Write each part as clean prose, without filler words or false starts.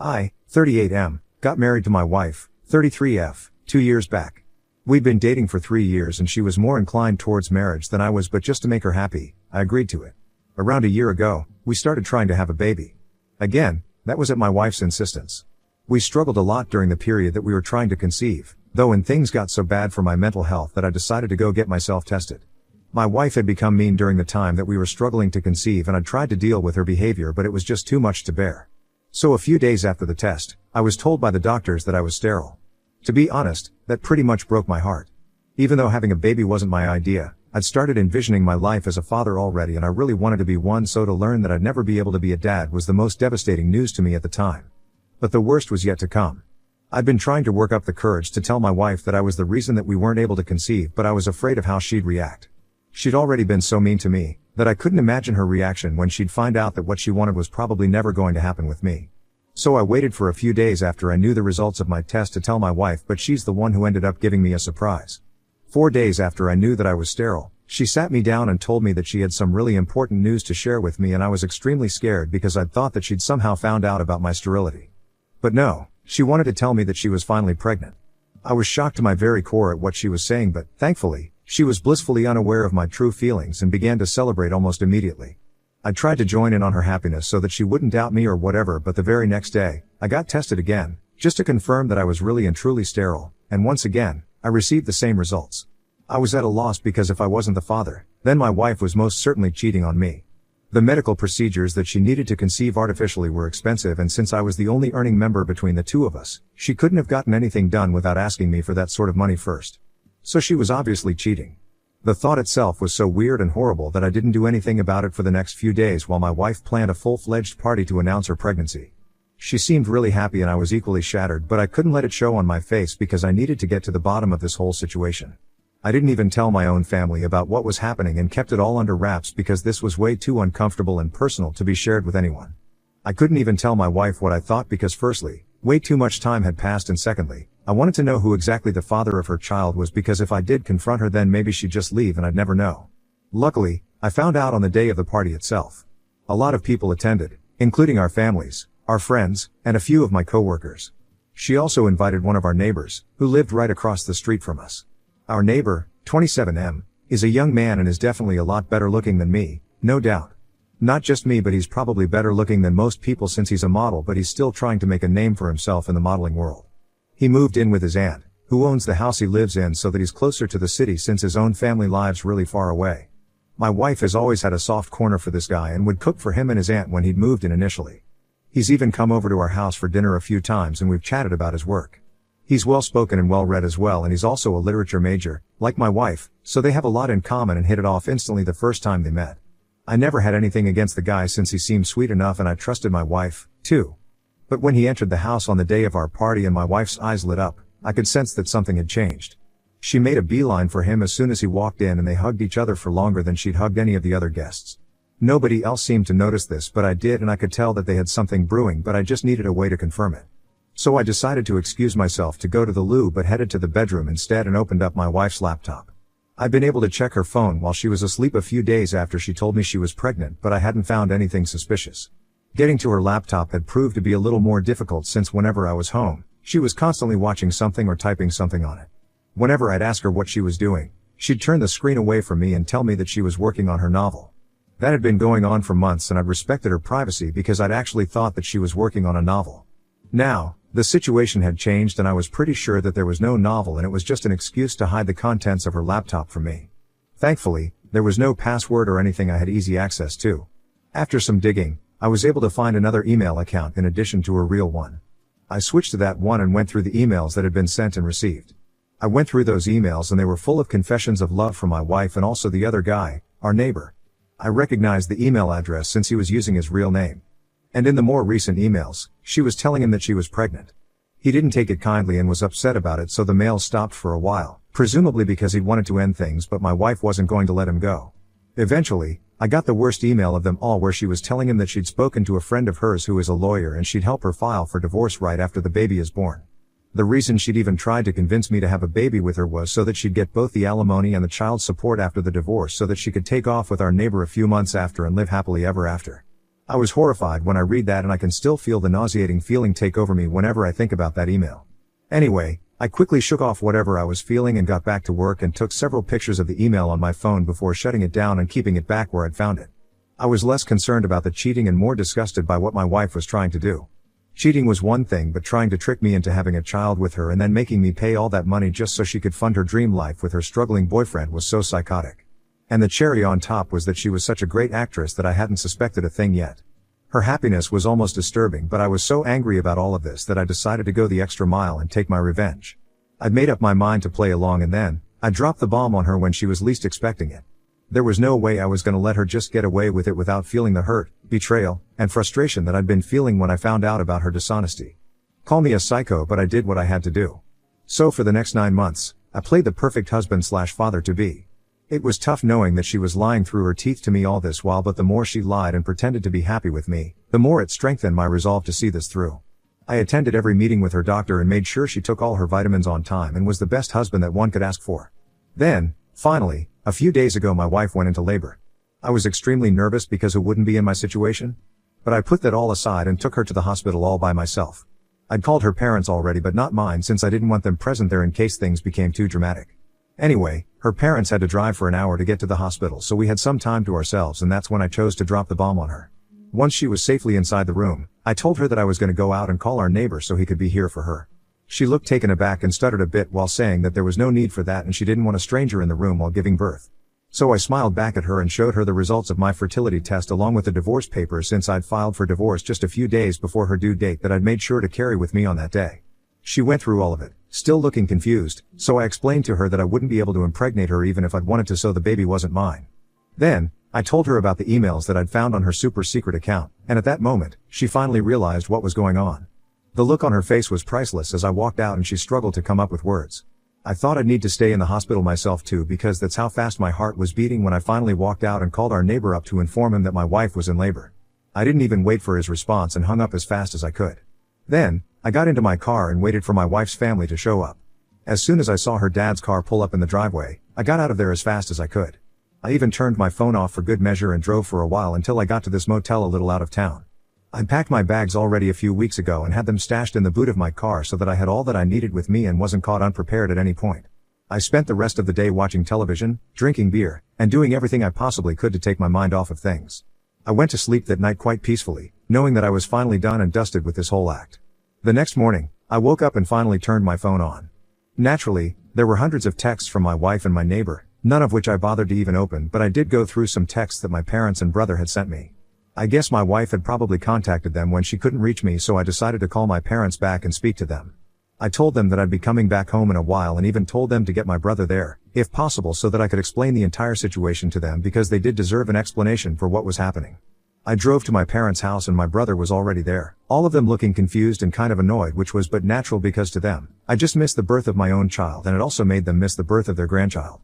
I, 38M, got married to my wife, 33F, 2 years back. We'd been dating for 3 years and she was more inclined towards marriage than I was, but just to make her happy, I agreed to it. Around a year ago, we started trying to have a baby. Again, that was at my wife's insistence. We struggled a lot during the period that we were trying to conceive, though, and things got so bad for my mental health that I decided to go get myself tested. My wife had become mean during the time that we were struggling to conceive, and I tried to deal with her behavior, but it was just too much to bear. So a few days after the test, I was told by the doctors that I was sterile. To be honest, that pretty much broke my heart. Even though having a baby wasn't my idea, I'd started envisioning my life as a father already, and I really wanted to be one, so to learn that I'd never be able to be a dad was the most devastating news to me at the time. But the worst was yet to come. I'd been trying to work up the courage to tell my wife that I was the reason that we weren't able to conceive, but I was afraid of how she'd react. She'd already been so mean to me, that I couldn't imagine her reaction when she'd find out that what she wanted was probably never going to happen with me. So I waited for a few days after I knew the results of my test to tell my wife, but she's the one who ended up giving me a surprise. 4 days after I knew that I was sterile, she sat me down and told me that she had some really important news to share with me, and I was extremely scared because I'd thought that she'd somehow found out about my sterility. But no, she wanted to tell me that she was finally pregnant. I was shocked to my very core at what she was saying, but thankfully, she was blissfully unaware of my true feelings and began to celebrate almost immediately. I tried to join in on her happiness so that she wouldn't doubt me or whatever, but the very next day, I got tested again, just to confirm that I was really and truly sterile, and once again, I received the same results. I was at a loss because if I wasn't the father, then my wife was most certainly cheating on me. The medical procedures that she needed to conceive artificially were expensive, and since I was the only earning member between the two of us, she couldn't have gotten anything done without asking me for that sort of money first. So she was obviously cheating. The thought itself was so weird and horrible that I didn't do anything about it for the next few days while my wife planned a full-fledged party to announce her pregnancy. She seemed really happy and I was equally shattered, but I couldn't let it show on my face because I needed to get to the bottom of this whole situation. I didn't even tell my own family about what was happening and kept it all under wraps because this was way too uncomfortable and personal to be shared with anyone. I couldn't even tell my wife what I thought because firstly, way too much time had passed, and secondly, I wanted to know who exactly the father of her child was, because if I did confront her then maybe she'd just leave and I'd never know. Luckily, I found out on the day of the party itself. A lot of people attended, including our families, our friends, and a few of my coworkers. She also invited one of our neighbors, who lived right across the street from us. Our neighbor, 27M, is a young man and is definitely a lot better looking than me, no doubt. Not just me, but he's probably better looking than most people since he's a model, but he's still trying to make a name for himself in the modeling world. He moved in with his aunt, who owns the house he lives in, so that he's closer to the city since his own family lives really far away. My wife has always had a soft corner for this guy and would cook for him and his aunt when he'd moved in initially. He's even come over to our house for dinner a few times and we've chatted about his work. He's well spoken and well read as well, and he's also a literature major, like my wife, so they have a lot in common and hit it off instantly the first time they met. I never had anything against the guy since he seemed sweet enough and I trusted my wife, too. But when he entered the house on the day of our party and my wife's eyes lit up, I could sense that something had changed. She made a beeline for him as soon as he walked in and they hugged each other for longer than she'd hugged any of the other guests. Nobody else seemed to notice this, but I did, and I could tell that they had something brewing, but I just needed a way to confirm it. So I decided to excuse myself to go to the loo, but headed to the bedroom instead and opened up my wife's laptop. I'd been able to check her phone while she was asleep a few days after she told me she was pregnant, but I hadn't found anything suspicious. Getting to her laptop had proved to be a little more difficult since whenever I was home, she was constantly watching something or typing something on it. Whenever I'd ask her what she was doing, she'd turn the screen away from me and tell me that she was working on her novel. That had been going on for months and I'd respected her privacy because I'd actually thought that she was working on a novel. Now, the situation had changed and I was pretty sure that there was no novel and it was just an excuse to hide the contents of her laptop from me. Thankfully, there was no password or anything I had easy access to. After some digging, I was able to find another email account in addition to her real one. I switched to that one and went through the emails that had been sent and received. I went through those emails and they were full of confessions of love from my wife and also the other guy, our neighbor. I recognized the email address since he was using his real name. And in the more recent emails, she was telling him that she was pregnant. He didn't take it kindly and was upset about it, so the mail stopped for a while, presumably because he wanted to end things, but my wife wasn't going to let him go. Eventually, I got the worst email of them all, where she was telling him that she'd spoken to a friend of hers who is a lawyer and she'd help her file for divorce right after the baby is born. The reason she'd even tried to convince me to have a baby with her was so that she'd get both the alimony and the child support after the divorce so that she could take off with our neighbor a few months after and live happily ever after. I was horrified when I read that, and I can still feel the nauseating feeling take over me whenever I think about that email. Anyway, I quickly shook off whatever I was feeling and got back to work and took several pictures of the email on my phone before shutting it down and keeping it back where I'd found it. I was less concerned about the cheating and more disgusted by what my wife was trying to do. Cheating was one thing, but trying to trick me into having a child with her and then making me pay all that money just so she could fund her dream life with her struggling boyfriend was so psychotic. And the cherry on top was that she was such a great actress that I hadn't suspected a thing yet. Her happiness was almost disturbing, but I was so angry about all of this that I decided to go the extra mile and take my revenge. I'd made up my mind to play along, and then I dropped the bomb on her when she was least expecting it. There was no way I was going to let her just get away with it without feeling the hurt, betrayal, and frustration that I'd been feeling when I found out about her dishonesty. Call me a psycho, but I did what I had to do. So for the next 9 months, I played the perfect husband/father-to-be. It was tough knowing that she was lying through her teeth to me all this while, but the more she lied and pretended to be happy with me, the more it strengthened my resolve to see this through. I attended every meeting with her doctor and made sure she took all her vitamins on time and was the best husband that one could ask for. Then, finally, a few days ago my wife went into labor. I was extremely nervous because who wouldn't be in my situation? But I put that all aside and took her to the hospital all by myself. I'd called her parents already, but not mine, since I didn't want them present there in case things became too dramatic. Anyway, her parents had to drive for an hour to get to the hospital, so we had some time to ourselves, and that's when I chose to drop the bomb on her. Once she was safely inside the room, I told her that I was going to go out and call our neighbor so he could be here for her. She looked taken aback and stuttered a bit while saying that there was no need for that and she didn't want a stranger in the room while giving birth. So I smiled back at her and showed her the results of my fertility test along with the divorce papers, since I'd filed for divorce just a few days before her due date that I'd made sure to carry with me on that day. She went through all of it, still looking confused, so I explained to her that I wouldn't be able to impregnate her even if I'd wanted to, so the baby wasn't mine. Then, I told her about the emails that I'd found on her super secret account, and at that moment, she finally realized what was going on. The look on her face was priceless as I walked out and she struggled to come up with words. I thought I'd need to stay in the hospital myself too, because that's how fast my heart was beating when I finally walked out and called our neighbor up to inform him that my wife was in labor. I didn't even wait for his response and hung up as fast as I could. Then, I got into my car and waited for my wife's family to show up. As soon as I saw her dad's car pull up in the driveway, I got out of there as fast as I could. I even turned my phone off for good measure and drove for a while until I got to this motel a little out of town. I'd packed my bags already a few weeks ago and had them stashed in the boot of my car so that I had all that I needed with me and wasn't caught unprepared at any point. I spent the rest of the day watching television, drinking beer, and doing everything I possibly could to take my mind off of things. I went to sleep that night quite peacefully, knowing that I was finally done and dusted with this whole act. The next morning, I woke up and finally turned my phone on. Naturally, there were hundreds of texts from my wife and my neighbor, none of which I bothered to even open, but I did go through some texts that my parents and brother had sent me. I guess my wife had probably contacted them when she couldn't reach me, so I decided to call my parents back and speak to them. I told them that I'd be coming back home in a while and even told them to get my brother there, if possible, so that I could explain the entire situation to them, because they did deserve an explanation for what was happening. I drove to my parents' house and my brother was already there, all of them looking confused and kind of annoyed, which was but natural because to them, I just missed the birth of my own child and it also made them miss the birth of their grandchild.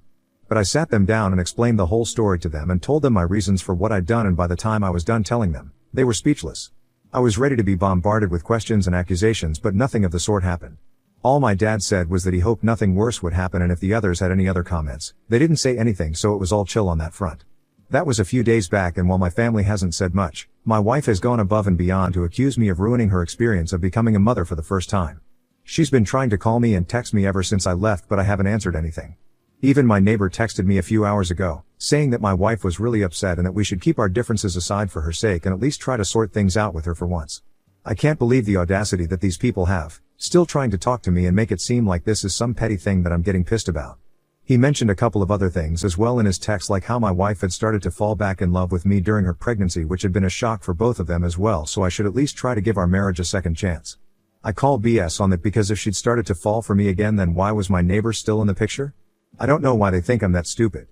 But I sat them down and explained the whole story to them and told them my reasons for what I'd done, and by the time I was done telling them, they were speechless. I was ready to be bombarded with questions and accusations, but nothing of the sort happened. All my dad said was that he hoped nothing worse would happen, and if the others had any other comments, they didn't say anything, so it was all chill on that front. That was a few days back, and while my family hasn't said much, my wife has gone above and beyond to accuse me of ruining her experience of becoming a mother for the first time. She's been trying to call me and text me ever since I left, but I haven't answered anything. Even my neighbor texted me a few hours ago, saying that my wife was really upset and that we should keep our differences aside for her sake and at least try to sort things out with her for once. I can't believe the audacity that these people have, still trying to talk to me and make it seem like this is some petty thing that I'm getting pissed about. He mentioned a couple of other things as well in his text, like how my wife had started to fall back in love with me during her pregnancy, which had been a shock for both of them as well, so I should at least try to give our marriage a second chance. I call BS on that, because if she'd started to fall for me again, then why was my neighbor still in the picture? I don't know why they think I'm that stupid.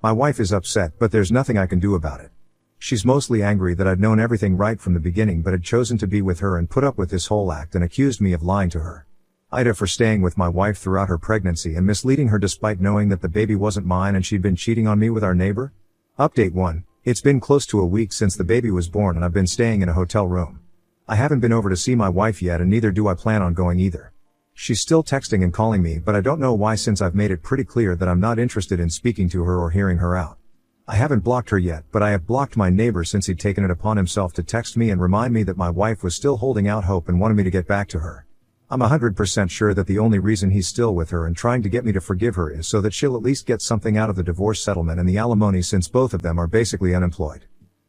My wife is upset, but there's nothing I can do about it. She's mostly angry that I'd known everything right from the beginning but had chosen to be with her and put up with this whole act, and accused me of lying to her. Ida for staying with my wife throughout her pregnancy and misleading her despite knowing that the baby wasn't mine and she'd been cheating on me with our neighbor. Update 1. It's been close to a week since the baby was born and I've been staying in a hotel room. I haven't been over to see my wife yet, and neither do I plan on going either. She's still texting and calling me, but I don't know why, since I've made it pretty clear that I'm not interested in speaking to her or hearing her out. I haven't blocked her yet, but I have blocked my neighbor since he'd taken it upon himself to text me and remind me that my wife was still holding out hope and wanted me to get back to her. I'm 100% sure that the only reason he's still with her and trying to get me to forgive her is so that she'll at least get something out of the divorce settlement and the alimony, since both of them are basically unemployed.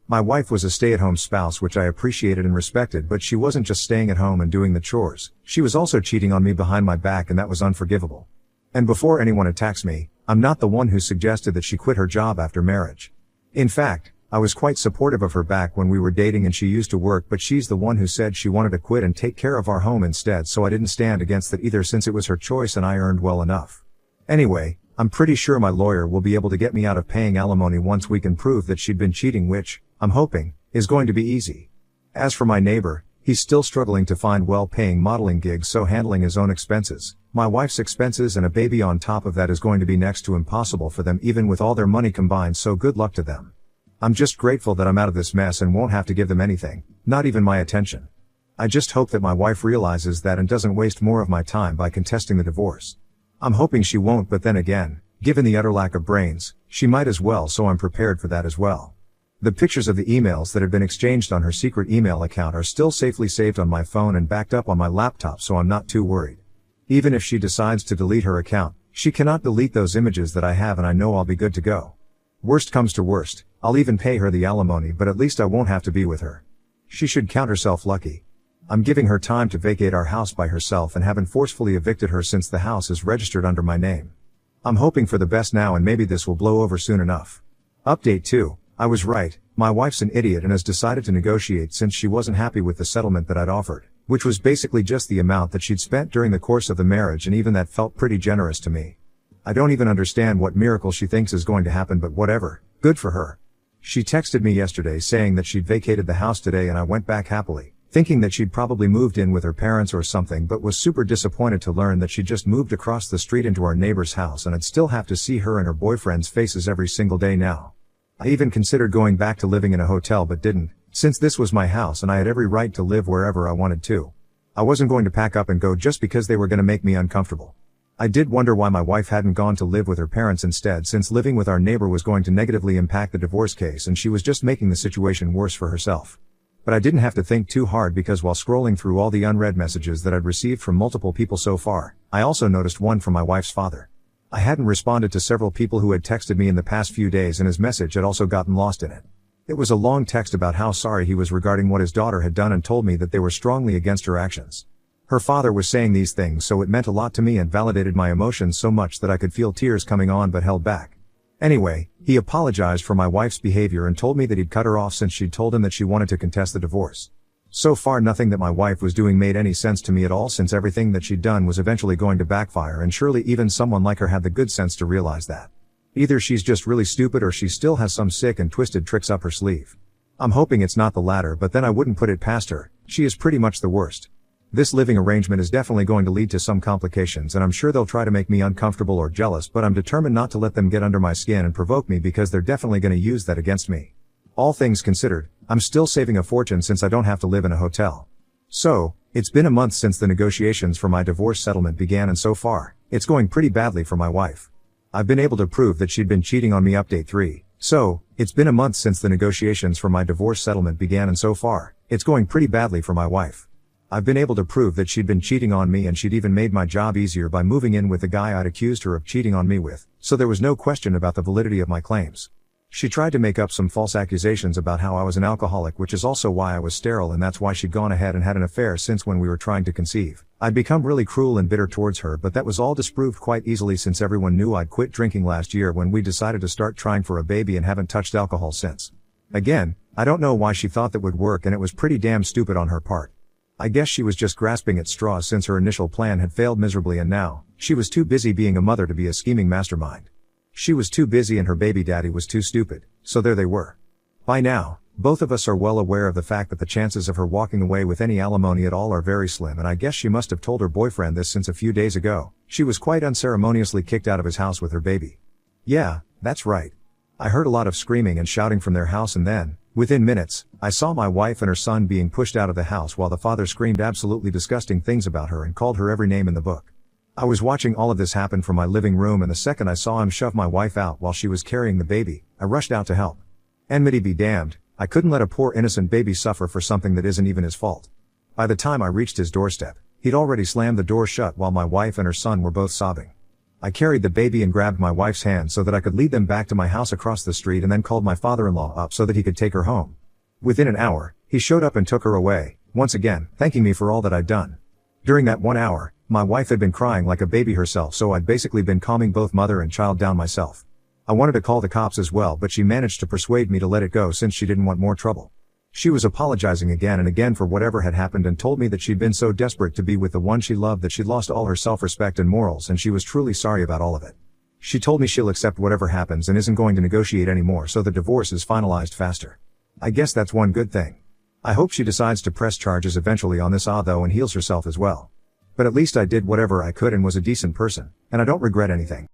My wife was a stay-at-home spouse, which I appreciated and respected, but she wasn't just staying at home and doing the chores. She was also cheating on me behind my back, and that was unforgivable. And before anyone attacks me, I'm not the one who suggested that she quit her job after marriage. In fact, I was quite supportive of her back when we were dating and she used to work, but she's the one who said she wanted to quit and take care of our home instead, so I didn't stand against that either, since it was her choice and I earned well enough. Anyway, I'm pretty sure my lawyer will be able to get me out of paying alimony once we can prove that she'd been cheating, which, I'm hoping, is going to be easy. As for my neighbor, he's still struggling to find well-paying modeling gigs, so handling his own expenses, my wife's expenses, and a baby on top of that is going to be next to impossible for them, even with all their money combined, so good luck to them. I'm just grateful that I'm out of this mess and won't have to give them anything, not even my attention. I just hope that my wife realizes that and doesn't waste more of my time by contesting the divorce. I'm hoping she won't, but then again, given the utter lack of brains, she might as well, so I'm prepared for that as well. The pictures of the emails that have been exchanged on her secret email account are still safely saved on my phone and backed up on my laptop, so I'm not too worried. Even if she decides to delete her account, she cannot delete those images that I have, and I know I'll be good to go. Worst comes to worst, I'll even pay her the alimony, but at least I won't have to be with her. She should count herself lucky. I'm giving her time to vacate our house by herself and haven't forcefully evicted her since the house is registered under my name. I'm hoping for the best now, and maybe this will blow over soon enough. Update 2. I was right, my wife's an idiot and has decided to negotiate since she wasn't happy with the settlement that I'd offered, which was basically just the amount that she'd spent during the course of the marriage, and even that felt pretty generous to me. I don't even understand what miracle she thinks is going to happen, but whatever, good for her. She texted me yesterday saying that she'd vacated the house today, and I went back happily, thinking that she'd probably moved in with her parents or something, but was super disappointed to learn that she just moved across the street into our neighbor's house, and I'd still have to see her and her boyfriend's faces every single day now. I even considered going back to living in a hotel but didn't, since this was my house and I had every right to live wherever I wanted to. I wasn't going to pack up and go just because they were going to make me uncomfortable. I did wonder why my wife hadn't gone to live with her parents instead, since living with our neighbor was going to negatively impact the divorce case and she was just making the situation worse for herself. But I didn't have to think too hard, because while scrolling through all the unread messages that I'd received from multiple people so far, I also noticed one from my wife's father. I hadn't responded to several people who had texted me in the past few days, and his message had also gotten lost in it. It was a long text about how sorry he was regarding what his daughter had done and told me that they were strongly against her actions. Her father was saying these things, so it meant a lot to me and validated my emotions so much that I could feel tears coming on but held back. Anyway, he apologized for my wife's behavior and told me that he'd cut her off since she'd told him that she wanted to contest the divorce. So far nothing that my wife was doing made any sense to me at all, since everything that she'd done was eventually going to backfire, and surely even someone like her had the good sense to realize that. Either she's just really stupid or she still has some sick and twisted tricks up her sleeve. I'm hoping it's not the latter, but then I wouldn't put it past her. She is pretty much the worst. This living arrangement is definitely going to lead to some complications, and I'm sure they'll try to make me uncomfortable or jealous, but I'm determined not to let them get under my skin and provoke me, because they're definitely going to use that against me. All things considered, I'm still saving a fortune since I don't have to live in a hotel. So, it's been a month since the negotiations for my divorce settlement began, and so far, it's going pretty badly for my wife. I've been able to prove that she'd been cheating on me. Update 3. So, it's been a month since the negotiations for my divorce settlement began, and so far, it's going pretty badly for my wife. I've been able to prove that she'd been cheating on me, and she'd even made my job easier by moving in with the guy I'd accused her of cheating on me with, so there was no question about the validity of my claims. She tried to make up some false accusations about how I was an alcoholic, which is also why I was sterile, and that's why she'd gone ahead and had an affair since when we were trying to conceive. I'd become really cruel and bitter towards her, but that was all disproved quite easily since everyone knew I'd quit drinking last year when we decided to start trying for a baby, and haven't touched alcohol since. Again, I don't know why she thought that would work, and it was pretty damn stupid on her part. I guess she was just grasping at straws since her initial plan had failed miserably, and now, she was too busy being a mother to be a scheming mastermind. She was too busy and her baby daddy was too stupid, so there they were. By now, both of us are well aware of the fact that the chances of her walking away with any alimony at all are very slim, and I guess she must have told her boyfriend this since a few days ago she was quite unceremoniously kicked out of his house with her baby. Yeah, that's right. I heard a lot of screaming and shouting from their house, and then, within minutes, I saw my wife and her son being pushed out of the house while the father screamed absolutely disgusting things about her and called her every name in the book. I was watching all of this happen from my living room, and the second I saw him shove my wife out while she was carrying the baby, I rushed out to help. Enmity be damned, I couldn't let a poor innocent baby suffer for something that isn't even his fault. By the time I reached his doorstep, he'd already slammed the door shut while my wife and her son were both sobbing. I carried the baby and grabbed my wife's hand so that I could lead them back to my house across the street, and then called my father-in-law up so that he could take her home. Within an hour, he showed up and took her away, once again, thanking me for all that I'd done. During that 1 hour, my wife had been crying like a baby herself, so I'd basically been calming both mother and child down myself. I wanted to call the cops as well, but she managed to persuade me to let it go since she didn't want more trouble. She was apologizing again and again for whatever had happened and told me that she'd been so desperate to be with the one she loved that she'd lost all her self-respect and morals, and she was truly sorry about all of it. She told me she'll accept whatever happens and isn't going to negotiate anymore, so the divorce is finalized faster. I guess that's one good thing. I hope she decides to press charges eventually on this though and heals herself as well. But at least I did whatever I could and was a decent person, and I don't regret anything.